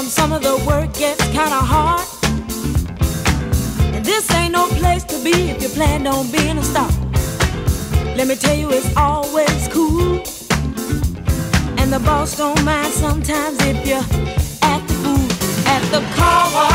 some of the work gets kinda hard. And this ain't no place to be if you plan on being a star. Let me tell you, it's always cool. And the boss don't mind sometimes if you act the fool at the car wash.